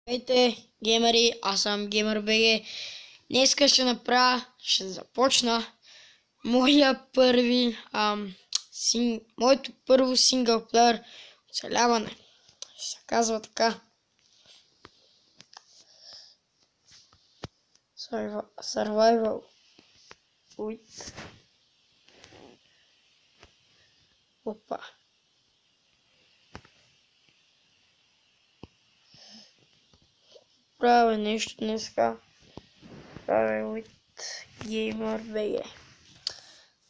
Здравейте, геймери, аз съм GamerBG. Днеска ще започна моето първо синглплеер оцеляване. Ще се казва така. Survival with... Опа. Правя нещо днеска. Правя with GamerBG.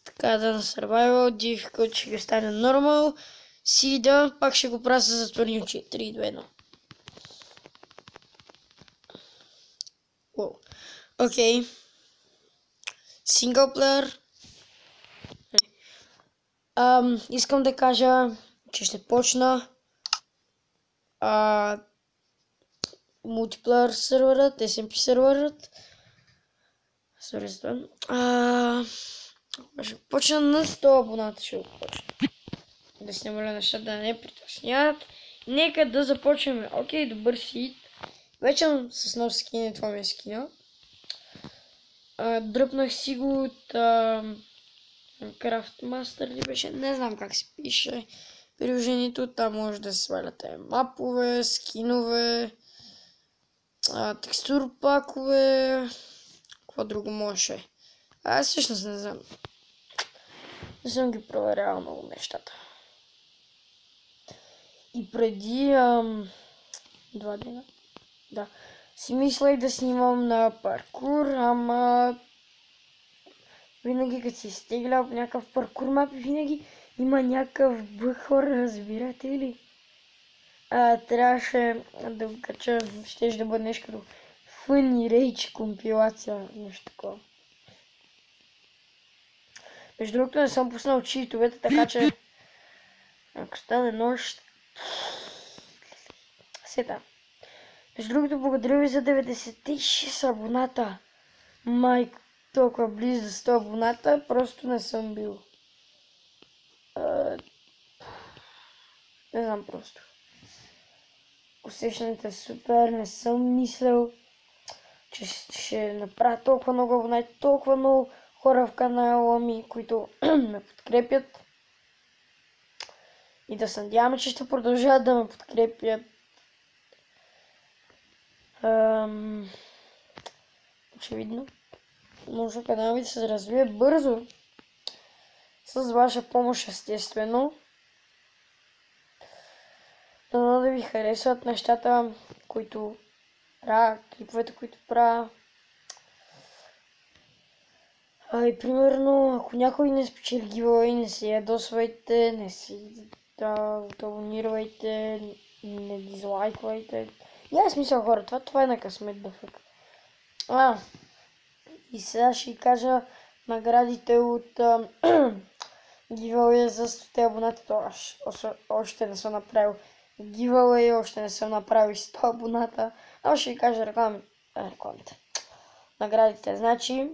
Така да на Survival, difficult ще го стане normal. Сида, пак ще го правя с затворни очи. 3, 2, 1. Окей. Синглплеер. Искам да кажа, че ще почна мултиплеер серверът, SMP серверът. Ще почна на 100 абоната, ще го почна. Да си намаля нещата, да не притесняват. Нека да започнем. Окей, добър сид. Вече съм с нов скин, това ми е скина. Дръпнах си го от Craftmaster ли беше? Не знам как се пише приложението. Там може да сваляте мапове, скинове, текстур пакове. Какво друго може? Аз всъщност не знам. Не съм ги проверявал много нещата. И преди 2 дена, да, си мислех да снимам на паркур, ама винаги като си стигля в някакъв паркур мап, винаги има някакъв бъг, хора, разбирате ли? Трябваше да го кача, щеше да бъде нещо като Funny Rage компилация, нещо такова. Между другото не съм пуснал читовете, така че ако стане нощ... Сета. Между другото, благодаря ви за 96 абоната. Майко, толкова близо до 100 абоната, просто не съм бил. Не знам просто. Усещането е супер, не съм мислял, че ще направя толкова много абонати, толкова много хора в канала ми, които ме подкрепят. И да се надяваме, че ще продължават да ме подкрепят. Очевидно. Може канал ви да се развие бързо. С ваша помощ, естествено. Дано да ви харесват нещата, които правя, клиповете, които правя. И примерно, ако някой не спечели гивъуей, не се ядосвайте, не си абонирайте, не дизлайквайте. Няма смисъл, хора, това е на късмет да фък. И сега ще ви кажа наградите от гивъуея за 100 абоната. Още не съм направил гивъуей, още не съм направил 100 абоната. Ще ви кажа рекламите. Наградите, значи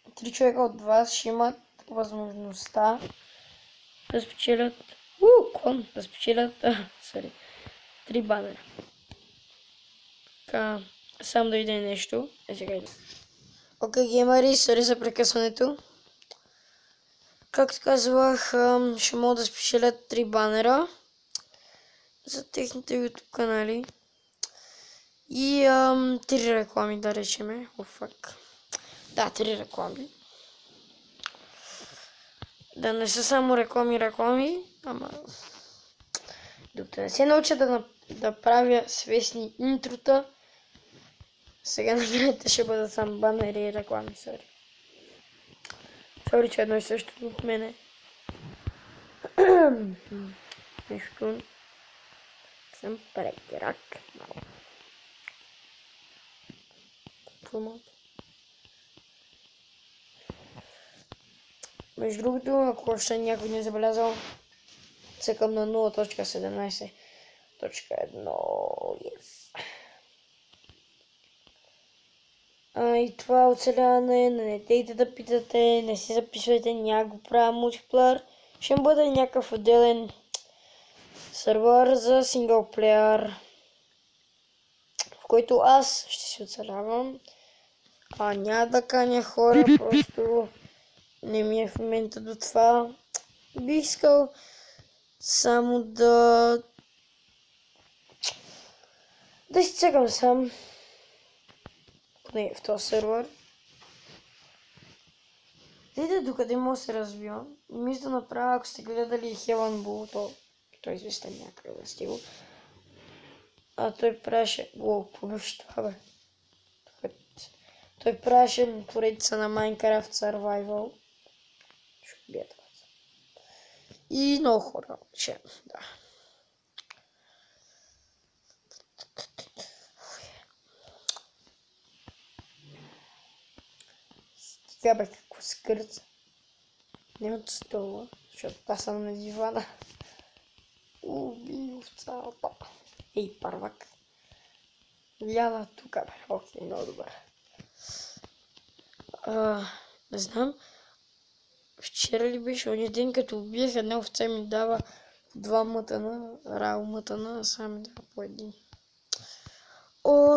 3 човека от вас ще имат възможността да спечелят 3 банера. Така, само да видя нещо. Сега идва. Окей, геймери, сори за прекъсването. Както казвах, ще могат да спечелят 3 банера за техните YouTube канали. И 3 реклами, да речеме. Да, 3 реклами. Да не са само реклами, ама... Докато не се науча да правя свестни интрота, сега наградите ще бъдат само банери и реклами, Сори, че едно и също от мене. Нещо... Съм прекерак. Между другото, ако още някой не е забелязал, цъкам на 0.17.1. И това оцеляване, не дейте да питате, не си записвайте, няма го правя мултиплеер. Ще бъде някакъв отделен сервер за синглплеер. който аз ще си оцелявам. Няма да каня хора, просто не ми е в момента до това. Бих искал само да си цъкам сам. Поне в този сервер. Видя докъде мога да се развивам. И мисля да направя, ако сте гледали Heaven Bull, то е известен някъде да стига. Той правеше... какво беше това, бе? Той правеше поредица на Minecraft Survival. Ще убия това. И много хора, че, да. Сега бе какво скърца. Не от стола, защото аз съм на дивана. Уби овцата. Ей, първак. Ляна тук, бе. Окей, много добре. Не знам. Вчера ли беше оня ден, като убиех една овца ми дава 2 мътана, рао мътана, сега ми дава по един.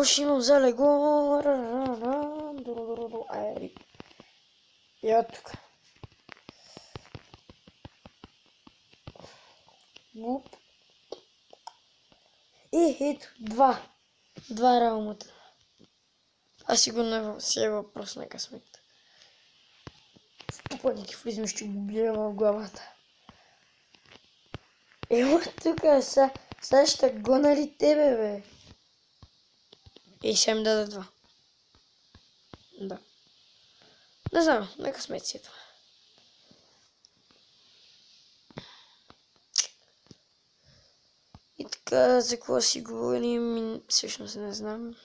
Ще имам залегло. И от тук. Буп. И ето, 2 рао мътана. Сигурно си е въпрос на късмет. В тупаники влизам, ще го бия в главата. Тука, сега ще гона ли тебе, бе? Ще ми даде 2. Да. Не знам, на късмет си е това. И така, за какво си говорим, всъщност не знам.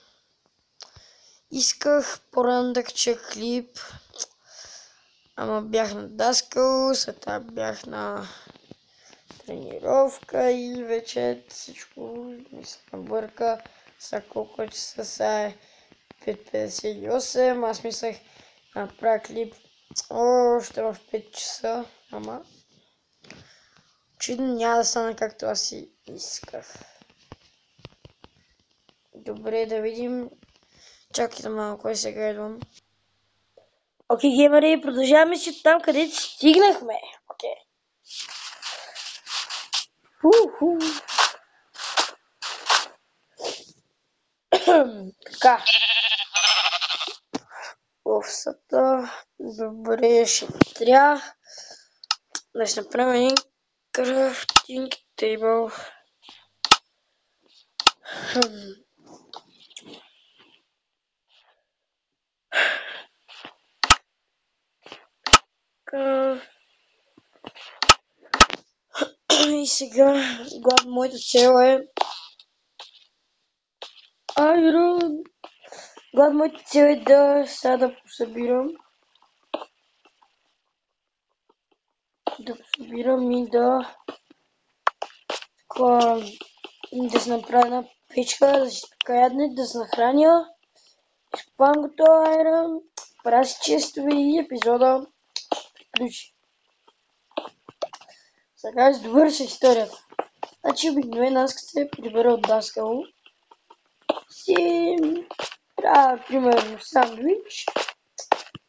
Исках по-рано да кача клип, ама бях на даскал, след това бях на тренировка и вече всичко ми се набърка. Сега колко часа са е 5:58, аз мислех да направя клип още в 5 часа, ама очевидно няма да стане както аз си исках. Добре, да видим. Чакайте малко, и сега идвам. Окей, геймери, продължаваме си там, където стигнахме. Окей. Така. Овцата. Добре, ще трябва да ще направим един крафтинг тейбъл. И сега, моята цел е Айрон. Моята цел е да сега да посъбирам. И да се направя една печка, да си така ядне, да се нахраня. Изкупавам го този айрон, правя си честове и епизода приключи. Сега довърша историята. Значи обикновено аз като се прибера от даскал, си правя примерно сандвич,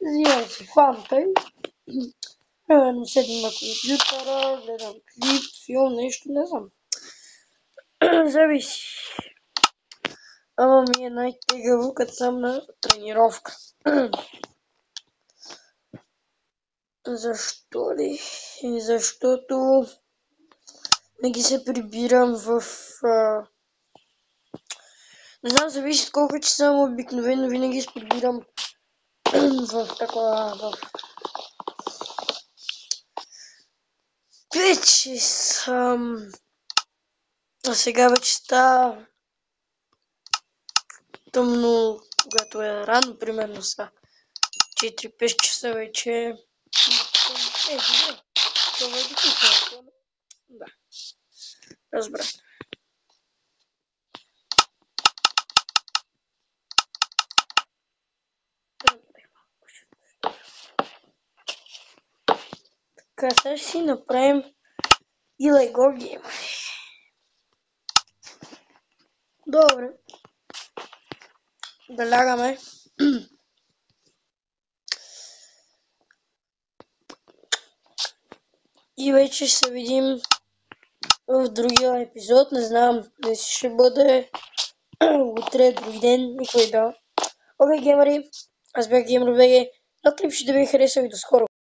взимам си фанта и примерно седим на компютъра, гледам клип, филм, нещо, не знам. Зависи. Ама ми е най-тегаво, като съм на тренировка. Защо ли? Защото не ги се прибирам в... Не знам, зависи от колко часа, но обикновено винаги се прибирам в такова... в 5 часа. А сега вече става тъмно, когато е рано, примерно са 4-5 часа вече. Добре. Това е докато. Да. Разбрах. Така, сега ще си направим и LEGO Game. Добре. да лягаме. И вече ще се видим в другия епизод. Не знам дали ще бъде утре, други ден, никой да. Окей, геймери, аз бях GamerBG. На клип ще да ви харесал и до скоро.